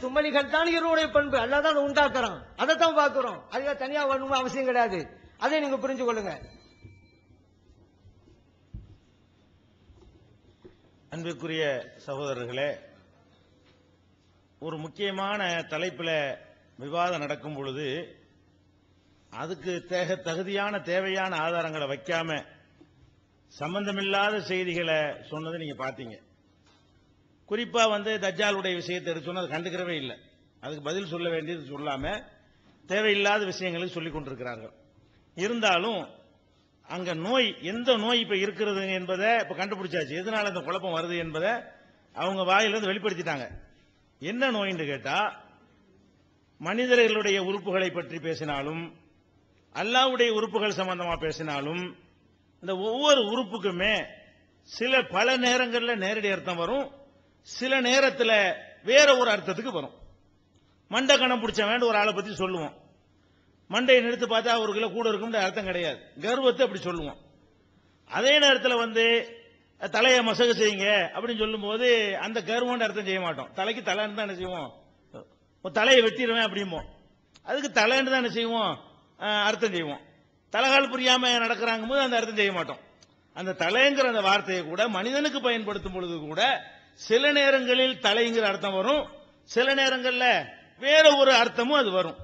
தும்மலிகள் தான் இறைவனுடைய பண்பு. அல்லாஹ் தான் உண்டாக்குறான், அதைத்தான் பார்க்கிறோம். அதுக்காக தனியா வரணும் அவசியம் கிடையாது. அதை நீங்க புரிஞ்சு கொள்ளுங்க. அன்பிற்குரிய சகோதரர்களே, ஒரு முக்கியமான தலைப்பில் விவாதம் நடக்கும் பொழுது அதுக்கு தகுதியான தேவையான ஆதாரங்களை வைக்காம சம்பந்தமில்லாத செய்திகளை சொன்னதை நீங்க பார்த்தீங்க. குறிப்பா தஜ்ஜாலுடைய விஷயத்தை எடுத்து சொன்னது கண்டுக்கிறவே இல்லை. அதுக்கு பதில் சொல்ல வேண்டியது சொல்லாம தேவையில்லாத விஷயங்களுக்கு சொல்லிக் கொண்டிருக்கிறார்கள். இருந்தாலும் அங்க நோய், எந்த நோய் இப்ப இருக்கிறது என்பதை இப்ப கண்டுபிடிச்சாச்சு. எதனால இந்த குழப்பம் வருது என்பதை அவங்க வாயிலிருந்து வெளிப்படுத்திட்டாங்க. என்ன நோயின்னு கேட்டா, மனிதர்களுடைய உறுப்புகளை பற்றி பேசினாலும் அல்லாஹ்வுடைய உறுப்புகள் சம்பந்தமா பேசினாலும் இந்த ஒவ்வொரு உறுப்புக்குமே பல நேரங்களில் நேரடி அர்த்தம் வரும், சில நேரத்தில் வேற ஒரு அர்த்தத்துக்கு வரும். மண்டை கணம் பிடிச்ச வேண்டிய ஒரு ஆளை பத்தி சொல்லுவோம், மண்டையை நிறுத்து பார்த்தா ஒரு கிலோ கூட இருக்கும் அர்த்தம் கிடையாது, கர்வத்தை அப்படி சொல்லுவோம். அதே நேரத்தில் தலையை மசகு செய்யுங்க அப்படின்னு சொல்லும் போது அந்த கர்வம் அர்த்தம் செய்ய மாட்டோம். தலைக்கு தலைன்னு தான் என்ன செய்வோம், தலையை வெட்டிடுவேன் அப்படிம்போம். அதுக்கு தலைன்னு தான் என்ன செய்வோம், அர்த்தம் செய்வோம். தலகால் புரியாம நடக்கிறாங்க போது அந்த அர்த்தம் செய்ய மாட்டோம். அந்த தலைங்கிற அந்த வார்த்தையை கூட மனிதனுக்கு பயன்படுத்தும் பொழுது கூட சில நேரங்களில் தலைங்கிற அர்த்தம் வரும், சில நேரங்களில் வேற ஒரு அர்த்தமும் அது வரும்.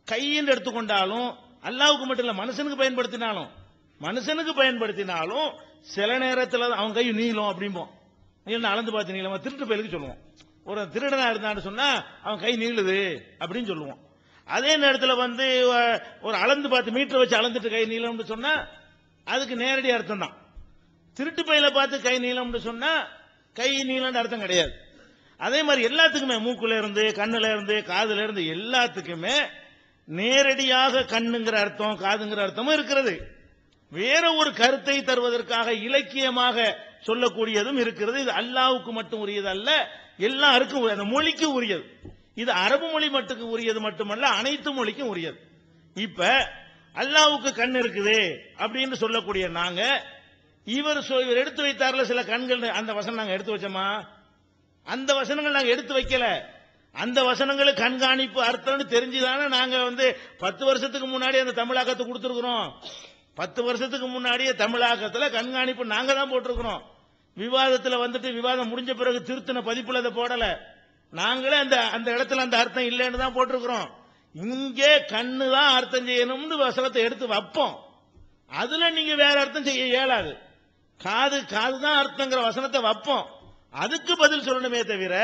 கைன்னு எடுத்துக்கொண்டாலும் அல்லாவுக்கு மட்டும் இல்ல, மனுஷனுக்கு பயன்படுத்தினாலும் சில நேரத்தில் அவன் கை நீளம் அப்படிம்போம். நீளம் அளந்து பார்த்து நீளமா திருட்டு பயலுக்கு சொல்லுவோம். ஒரு திருடனா இருந்தான்னு சொன்னா அவன் கை நீளுது அப்படின்னு சொல்லுவோம். அதே நேரத்தில் ஒரு அளந்து பார்த்து மீட்டர் வச்சு அளந்துட்டு கை நீளம்னு சொன்னா அதுக்கு நேரடி அர்த்தம் தான். திருட்டு பையில பார்த்து கை நீளம்னு சொன்னா கை நீளம்னு அர்த்தம் கிடையாது. அதே மாதிரி எல்லாத்துக்குமே மூக்குல இருந்து கண்ணுல இருந்து காதுல இருந்து எல்லாத்துக்குமே நேரடியாக கண்ணுங்கிற அர்த்தம் காதுங்கிற அர்த்தமும் இருக்கிறது. வேற ஒரு கருத்தை தருவதற்காக இலக்கியமாக சொல்லக்கூடியதும் இருக்கிறது. இது அல்லாஹ்வுக்கு மட்டும் உரியது அல்ல, எல்லாருக்கும் அந்த மொழிக்கு உரியது. இது அரபு மொழி மட்டுக்கு உரியது மட்டுமல்ல, அனைத்து மொழிக்கும் உரியது. இப்ப அல்லாஹ்வுக்கு கண் இருக்குது அப்படின்னு சொல்லக்கூடிய நாங்க, இவர் எடுத்து வைத்தார்ல சில கண்கள், அந்த வசனம் நாங்க எடுத்து வச்சோமா? அந்த வசனங்கள் நாங்க எடுத்து வைக்கல. அந்த வசனங்களுக்கு கண்காணிப்பு அர்த்தம்னு தெரிஞ்சுதானே நாங்க 10 வருஷத்துக்கு முன்னாடி அந்த தமிழாக்கத்தை கொடுத்திருக்கிறோம். 10 வருஷத்துக்கு முன்னாடியே தமிழாக்கத்துல கண்காணிப்பு நாங்க தான் போட்டிருக்கிறோம். விவாதத்தில் விவாதம் முடிஞ்ச பிறகு திருத்தின பதிப்புல அதை போடல. நாங்களே அந்த இடத்துல அந்த அர்த்தம் இல்லைன்னு தான் போட்டிருக்கிறோம். இங்கே கண்ணு தான் அர்த்தம் செய்யணும்னு வசனத்தை எடுத்து வைப்போம். அதுல நீங்க வேற அர்த்தம் செய்ய இயலாது. காது தான் அர்த்தங்கிற வசனத்தை வைப்போம். அதுக்கு பதில் சொல்லணுமே தவிர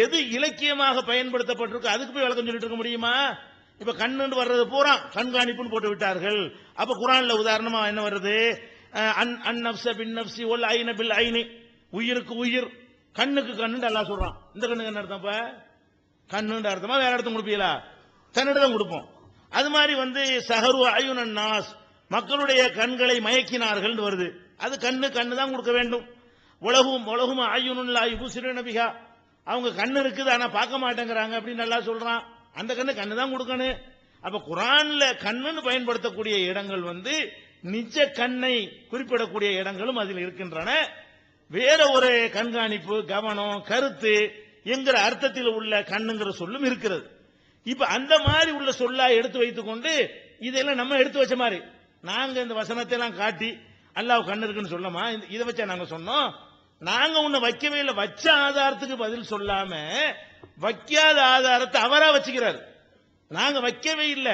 எது இலக்கியமாக பயன்படுத்தப்பட்டிருக்கு அதுக்கு போய் விளக்கம் சொல்லிட்டு இருக்க முடியுமா? இப்ப கண்ணு வர்றது பூரா கண்காணிப்புன்னு போட்டு விட்டார்கள். அப்ப குர்ஆன்ல உதாரணமா என்ன வருது? அந்நஃப்ஸ பின்னஃப்ஸி வல் ஐன பில் ஐனி, உயிருக்கு உயிர், கண்ணுக்கு கண்ணு அல்லாஹ் சொல்றான். இந்த கண்ணுக்கு என்ன அர்த்தம்? இப்ப கண்ணுன்ற அர்த்தமா வேற அர்த்தம் கொடுப்பீங்களா? கண்ணுக்கு தான் கொடுப்போம். அது மாதிரி சஹரு அயுனன் நாஸ், மக்களுடைய கண்களை மயக்கினார்கள் வருது. அது கண்ணு தான் கொடுக்க வேண்டும். உலகும் அயுனுன் லா யுப்சிருன பிஹா, அவங்க கண்ணு இருக்குது ஆனா பார்க்க மாட்டேங்கிறாங்க அப்படின்னு அல்லாஹ் சொல்றான். அந்த கண்ணு தான் கொடுக்கணும். அப்ப குர்ஆன்ல கண்ணுன்னு பயன்படுத்தக்கூடிய இடங்கள் நிஜ கண்ணை குறிப்பிடக்கூடிய இடங்களும் அதில் இருக்கின்றன. வேற ஒரு கண்காணிப்பு, கவனம், கருத்து என்கிற அர்த்தத்தில் உள்ள கண்ணுங்கிற சொல்லும் இருக்கிறது. இப்ப அந்த மாதிரி உள்ள சொல்லா எடுத்து வைத்துக் கொண்டு இதெல்லாம் நம்ம எடுத்து வச்ச மாதிரி நாங்க இந்த வசனத்தை எல்லாம் காட்டி அல்லாஹ் கண்ணு இருக்குன்னு சொல்லமா? இதை வச்சா நாங்க சொன்னோம்? நாங்க உன்னை வைக்கவே இல்லை. வச்ச ஆதாரத்துக்கு பதில் சொல்லாம வைக்காத ஆதாரத்தை அவரா வச்சுக்கிறார். நாங்க வைக்கவே இல்லை.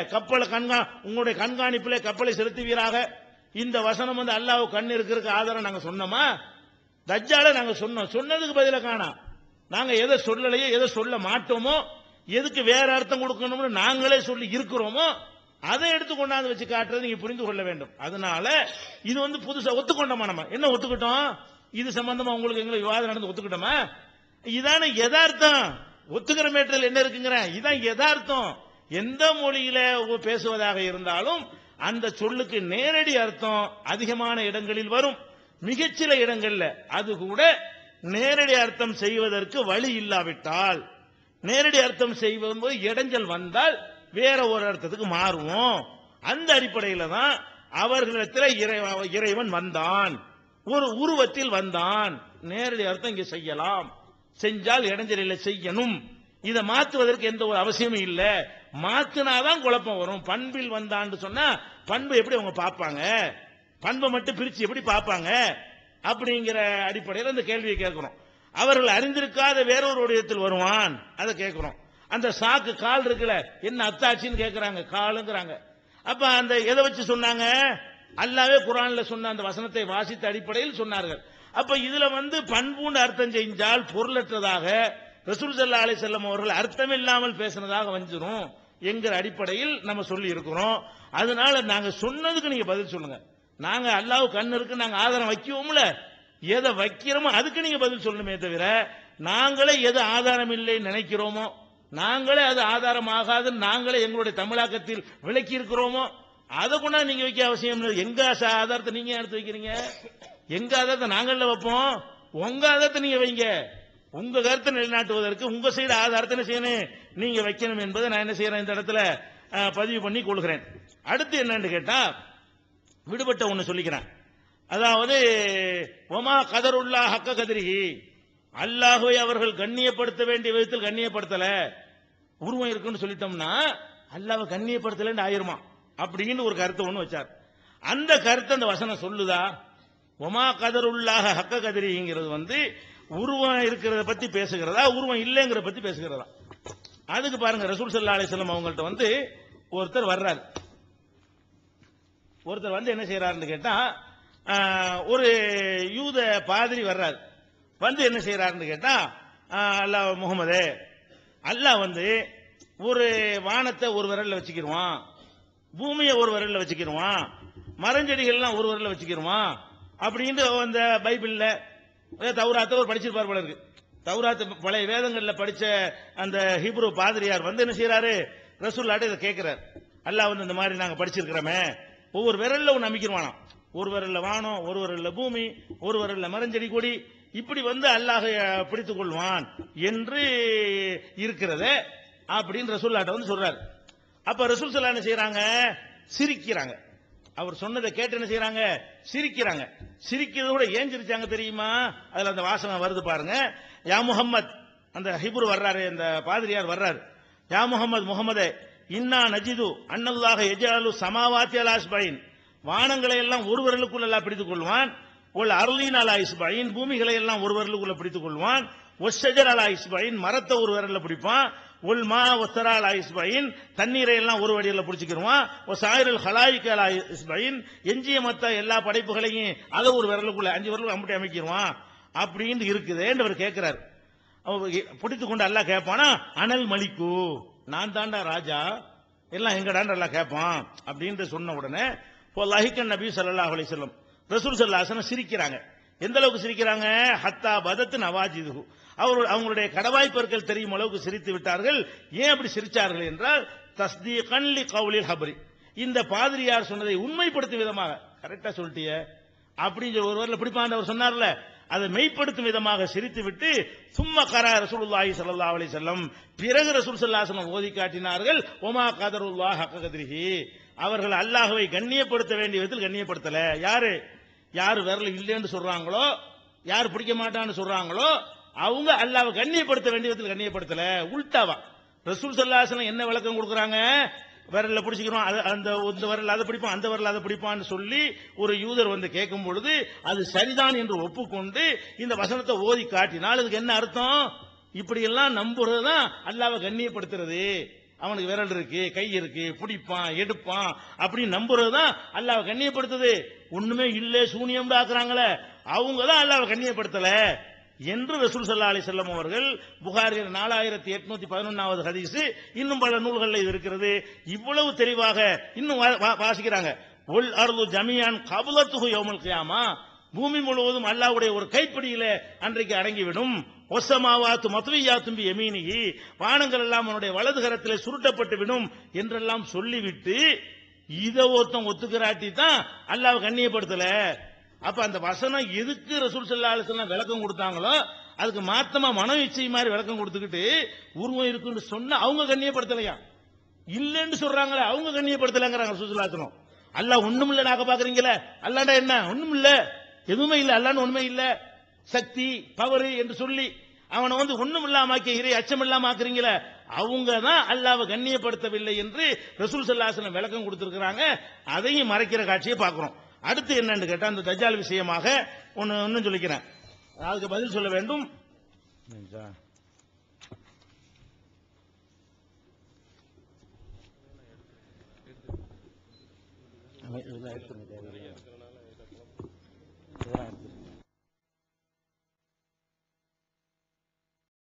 உங்களுடைய கண்காணிப்பிலே கப்பலை செலுத்துவீராக, இந்த வசனம் அல்லாஹ் கண் இருக்கிறதுக்கு ஆதாரம் நாங்க சொன்னோமா? தஜ்ஜால நாங்க சொன்னதுக்கு பதில காணா. நாங்க எதை சொல்லலையோ எதை சொல்ல மாட்டோமோ, எதுக்கு வேற அர்த்தம் கொடுக்கணும்னு நாங்களே சொல்லி இருக்கிறோமோ அதை எடுத்து கொண்டாந்து வச்சு காட்டுறது நீங்க புரிந்து கொள்ள வேண்டும். அதனால இது புதுசா ஒத்துக்கொண்டோமா? நம்ம என்ன ஒத்துக்கிட்டோம்? இது சம்பந்தமா உங்களுக்கு எங்களுக்கு விவாதம் நடந்து ஒத்துக்கிட்டோமா? இதான யதார்த்தம். ஒத்துக்கிற மேட்டல் என்ன இருக்குங்கிற இதான் யதார்த்தம். எந்த மொழியில பேசுவதாக இருந்தாலும் அந்த சொல்லுக்கு நேரடி அர்த்தம் அதிகமான இடங்களில் வரும். மிகச்சில இடங்கள்ல அது கூட நேரடி அர்த்தம் செய்வதற்கு வழி இல்லாவிட்டால், நேரடி அர்த்தம் செய்வது இடைஞ்சல் வந்தால் வேற ஒரு அர்த்தத்துக்கு மாறுவோம். அந்த அடிப்படையில தான் அவர்களிடத்தில் இறைவன் வந்தான், ஒரு உருவத்தில் வந்தான். நேரடி அர்த்தம் இங்க செய்யலாம், செஞ்சால் இடைஞ்சல் இல்லை, செய்யணும். இதை மாத்துவதற்கு எந்த ஒரு அவசியமும் இல்ல. மாத்தினாதான் குழப்பம் வரும். பண்பில் வந்தான்னு சொன்னா பண்பு எப்படி அவங்க பார்ப்பாங்க, பண்பை மட்டும் பிரிச்சு எப்படி பார்ப்பாங்க அப்படிங்கிற அடிப்படையில் அந்த கேள்வியை கேட்கிறோம். அவர்கள் அறிந்திருக்காத வேறொரு வடிவத்தில் வருவான், அதை கேட்கிறோம். அந்த சாக்கு கால் இருக்குல்ல, என்ன அத்தாட்சின்னு கேட்கிறாங்க, காலுங்கிறாங்க. அப்ப அந்த எதை வச்சு சொன்னாங்க? அல்லாவே குர்ஆன்ல சொன்ன அந்த வசனத்தை வாசித்த அடிப்படையில் சொன்னார்கள். அப்ப இதுல பண்புன்னு அர்த்தம் செஞ்சால் பொருளற்றதாக ரசூல் ஸல்லல்லாஹு அலைஹி வஸல்லம் அவர்கள் அர்த்தம் இல்லாமல் பேசினதாக வந்துரும் என்கிற அடிப்படையில் நம்ம சொல்லி இருக்கிறோம். அதனால நாங்க சொன்னதுக்கு நீங்க பதில் சொல்லுங்க. நாங்க அல்லாஹ் கண் இருக்கு நாங்க ஆதாரம் வைக்குவோம்ல, எதை வைக்கிறோமோ அதுக்கு நீங்க பதில் சொல்லணுமே தவிர, நாங்களே எது ஆதாரம் இல்லை நினைக்கிறோமோ, நாங்களே அது ஆதாரம் ஆகாதுன்னு நாங்களே எங்களுடைய தமிழாக்கத்தில் விளக்கி இருக்கிறோமோ அதை கொண்டா நீங்க வைக்க அவசியம் இல்லை. எங்க ஆதாரத்தை நீங்க எடுத்து வைக்கிறீங்க? எங்க ஆதாரத்தை நாங்கள வைப்போம், உங்க ஆதாரத்தை நீங்க வைங்க. உங்க கருத்தை நிலைநாட்டுவதற்கு உங்க சைடு ஆதாரத்தை என்ன செய்யணும், நீங்க வைக்கணும் என்பதை நான் என்ன செய்யறேன் இந்த இடத்துல பதிவு பண்ணி கொள்கிறேன். அடுத்து என்னன்னு கேட்டா, விடுபட்ட ஒண்ணு சொல்லிக்கிறேன். அதாவது ஒமா கதருல்லா ஹக்க கதிரிஹி, அல்லாஹ்வை அவர்கள் கண்ணியப்படுத்த வேண்டிய விதத்தில் கண்ணியப்படுத்தல. உருவம் இருக்குன்னு சொல்லிட்டோம்னா அல்லாஹ்வை கண்ணியப்படுத்தலன்னு ஆயிருமா அப்படின்னு ஒரு கருத்தை ஒண்ணு வச்சார். அந்த கருத்தை அந்த வசனம் சொல்லுதா? ஒமா கதருல்லாஹ ஹக்க கதிரிங்கிறது உருவம் இருக்கிறத பத்தி பேசுகிறதா, உருவம் இல்லைங்கிற பத்தி பேசுகிறதா? அதுக்கு பாருங்க, ரசூல் ஸல்லல்லாஹு அலைஹி வஸல்லம் அவங்கள்ட்ட ஒருத்தர் வர்றாரு. ஒருத்தர் என்ன செய்யறாருன்னு கேட்டா, ஒரு யூத பாதிரி வர்றாரு. என்ன செய்யறாருன்னு கேட்டா, அல்லாஹ் முகமதே, அல்லாஹ் ஒரு வானத்தை ஒரு விரல்ல வச்சுக்கிடுவான், பூமியை ஒரு விரல்ல வச்சுக்கிடுவான், மரஞ்செடிகள்லாம் ஒரு விரல்ல வச்சுக்கிடுவான் அப்படின்னு அந்த பைபிள்ல தௌராத்தை ஒரு படிச்சிருப்பார் போல இருக்கு. தௌராத் பழைய வேதங்கள்ல படிச்ச அந்த ஹீப்ரு பாதிரியார் என்ன செய்யறாரு, ரசூலுல்லாஹ்ட்ட இதை கேட்கிறார். அல்லாஹ் இந்த மாதிரி நாங்க படிச்சிருக்கிறோமே, ஒவ்வொரு விரல்ல ஒன்று அமைக்கிடுவானாம். ஒரு விரல்ல வானம், ஒரு விரல்ல பூமி, ஒரு விரல்ல மரஞ்செடி கொடி, இப்படி அல்லாஹ் பிடித்துக் கொள்வான் என்று இருக்கிறத அப்படின்னு ரசூலுல்லாஹ்ட்ட சொல்றாரு. அப்ப ரசூல் ஸல்லல்லாஹு அலைஹி வஸல்லம் என்ன செய்யறாங்க, சிரிக்கிறாங்க. அவர் சொன்னதை கேட்டு என்ன செய்யறாங்க, சிரிக்கிறாங்க. சிரிக்கிறதோட ஏன் சிரிச்சாங்க தெரியுமா? அதுல அந்த வாசகம் வருது பாருங்க. யா முஹம்மத், அந்த ஹிப்ரு வர்றாரு, அந்த பாதிரியார் வர்றாரு. யா முஹம்மத், முஹம்மதே, இன்னா நஜிது அன்னல்லாஹ யஜஅலு சமாவாத்தி அலா இஸ்பைன், வானங்களை எல்லாம் ஒரு விரலுக்குள்ள அல்லாஹ் பிடித்துக் கொள்வான். ஒல் அர்லீன் அலா இஸ்பைன், பூமிகளை எல்லாம் ஒரு விரலுக்குள்ள பிடித்துக் கொள்வான். ஒஸ்ஸஜர் அலா இஸ்பைன், மரத்தை ஒரு விரல்ல பிடிப்பான். ஒல் மா ஒஸ்தரா அலா இஸ்பைன், தண்ணீரை எல்லாம் ஒரு வடியில பிடிச்சிக்கிடுவான். ஒசாயிரல் ஹலாயிக் அலா இஸ்பைன், எஞ்சிய மத்த எல்லா படைப்புகளையும் அதை ஒரு விரலுக்குள்ள 5 விரலுக்கு அம்பட்டி அமைக்கிடுவான் அப்படின்னு இருக்குதேன்னு அவர் கேட்கிறார். பிடித்துக் கொண்டு அல்லாஹ் கேட்பானா, அனல் மலிக்கு, நான் தாண்டா ராஜா, எல்லாம் எங்கடான்னு அல்லாஹ் கேட்பான் அப்படின்னு சொன்ன உடனே லஹிகன் நபி ஸல்லல்லாஹு அலைஹி வஸல்லம், ரசூல் ஸல்லல்லாஹு அலைஹி வஸல்லம் சிரிக்கிறாங்க. எந்த அளவுக்கு சிரிக்கிறாங்க? ஹத்தா பதத் நவாஜிதுஹு, அவங்களுடைய கடவாய்ப்பற்கள் தெரியும் அளவுக்கு சிரித்து விட்டார்கள். ஏன் அப்படி சிரிச்சார்கள் என்றால், தஸ்தீகன் லி கௌலில் ஹப்ரி, இந்த பாதிரியார் சொன்னதை உண்மைப்படுத்தும் விதமாக, கரெக்டா சொல்லிட்டிய அப்படின்னு ஒரு வரல பிடிப்பான் அவர் சொன்னார்ல, அதை மெய்ப்படுத்தும் விதமாக சிரித்து விட்டு, சும்மா கரா ரசூலுல்லாஹி ஸல்லல்லாஹு அலைஹி வஸல்லம், பிறகு ரசூல் ஸல்லல்லாஹு அலைஹி வஸல்லம் ஓதி காட்டினார்கள், ஒமா கதருல்லாஹ் ஹக்க கத்ரிஹி, அவர்கள் அல்லாஹ்வை கண்ணியப்படுத்த வேண்டிய விதத்தில் கண்ணியப்படுத்தல. யாரு விரல் இல்லைன்னு சொல்றாங்களோ, யார் பிடிக்க மாட்டான்னு சொல்றாங்களோ, அவங்க அல்லாஹ்வை கண்ணியப்படுத்த வேண்டிய விதத்தில் கண்ணியப்படுத்தல. உல்டாவா ரசூல் ஸல்லல்லாஹு அலைஹி வஸல்லம் என்ன விளக்கம் கொடுக்கறாங்க? விரல்ல பிடிச்சிக்கிறோம், அந்த விரல் அதை பிடிப்பான், அந்த விரல் அதை பிடிப்பான்னு சொல்லி ஒரு யூதர் கேட்கும் பொழுது அது சரிதான் என்று ஒப்புக்கொண்டு இந்த வசனத்தை ஓதி காட்டினால் அதுக்கு என்ன அர்த்தம்? இப்படி எல்லாம் நம்புறதுதான் அல்லாஹ்வை கண்ணியப்படுத்துறது. அவனுக்கு விரல் இருக்கு, கை இருக்கு, பிடிப்பான், எடுப்பான் அப்படின்னு நம்புறதுதான் அல்லாஹ்வை கண்ணியப்படுத்துது. ஒண்ணுமே இல்ல சூனியம் ஆக்குறாங்களே, அவங்க தான் அல்லாஹ்வை கண்ணியப்படுத்தல என்று ரசூல் ஸல்லல்லாஹு அலைஹி வஸல்லம் அவர்கள் புகாரில் 4811வது ஹதீஸ், இன்னும் பல நூல்களில் இது இருக்கிறது. இவ்வளவு தெளிவாக இன்னும் வாசிக்கிறாங்க. ஒல் அர்து ஜமியான் கபலத்துஹு யௌமுல் கியாமா, பூமி முழுவதும் அல்லாஹ்வுடைய ஒரு கைப்பிடியில அன்றைக்கு அடங்கிவிடும். ஒசமாவாத்து மத்வியாத்தும் பி யமீனிஹி, வானங்கள் எல்லாம் அவனுடைய வலது கரத்திலே சுருட்டப்பட்டு விடும் என்றெல்லாம் சொல்லிவிட்டு இதை ஒத்துக்கிறாட்டி தான் அல்லாஹ்வை கண்ணியப்படுத்தல. அப்ப அந்த வசனம் எதுக்கு ரசூல் ஸல்லல்லாஹு அலைஹி வஸல்லம் விளக்கம் கொடுத்தாங்களோ அதுக்கு மாத்தமா மன இச்சை மாதிரி விளக்கம் கொடுத்துக்கிட்டு உருவம் இருக்குன்னு சொன்னா அவங்க கண்ணியப்படுத்தலையா, இல்லன்னு சொல்றாங்களே அவங்க கண்ணியப்படுத்தலங்கிறாங்க ரசூல் ஸல்லல்லாஹு அலைஹி வஸல்லம். அல்லாஹ் ஒண்ணும் இல்ல நாக்க பாக்குறீங்களே, அல்லாஹ்டா என்ன ஒண்ணும் இல்ல, எதுவுமே இல்ல, அல்லாஹ்னு ஒண்ணுமே இல்ல, சக்தி பவர் என்று சொல்லி அவனை வந்து ஒண்ணும் இல்லாமக்கி இறை அச்சம் இல்லாம ஆக்குறீங்களே, அவங்க தான் அல்லாஹ்வை கண்ணியப்படுத்தவில்லை என்று ரசூல் ஸல்லல்லாஹு அலைஹி வஸல்லம் விளக்கம் கொடுத்திருக்கிறாங்க. அதையும் மறைக்கிற காட்சியை பார்க்கிறோம். அடுத்து என்னன்னு கேட்டா அந்த தஜ்ஜால் விஷயமாக ஒன்னு சொல்லிக்கிறேன், அதுக்கு பதில் சொல்ல வேண்டும். இதெல்லாம் எடுத்துருங்க.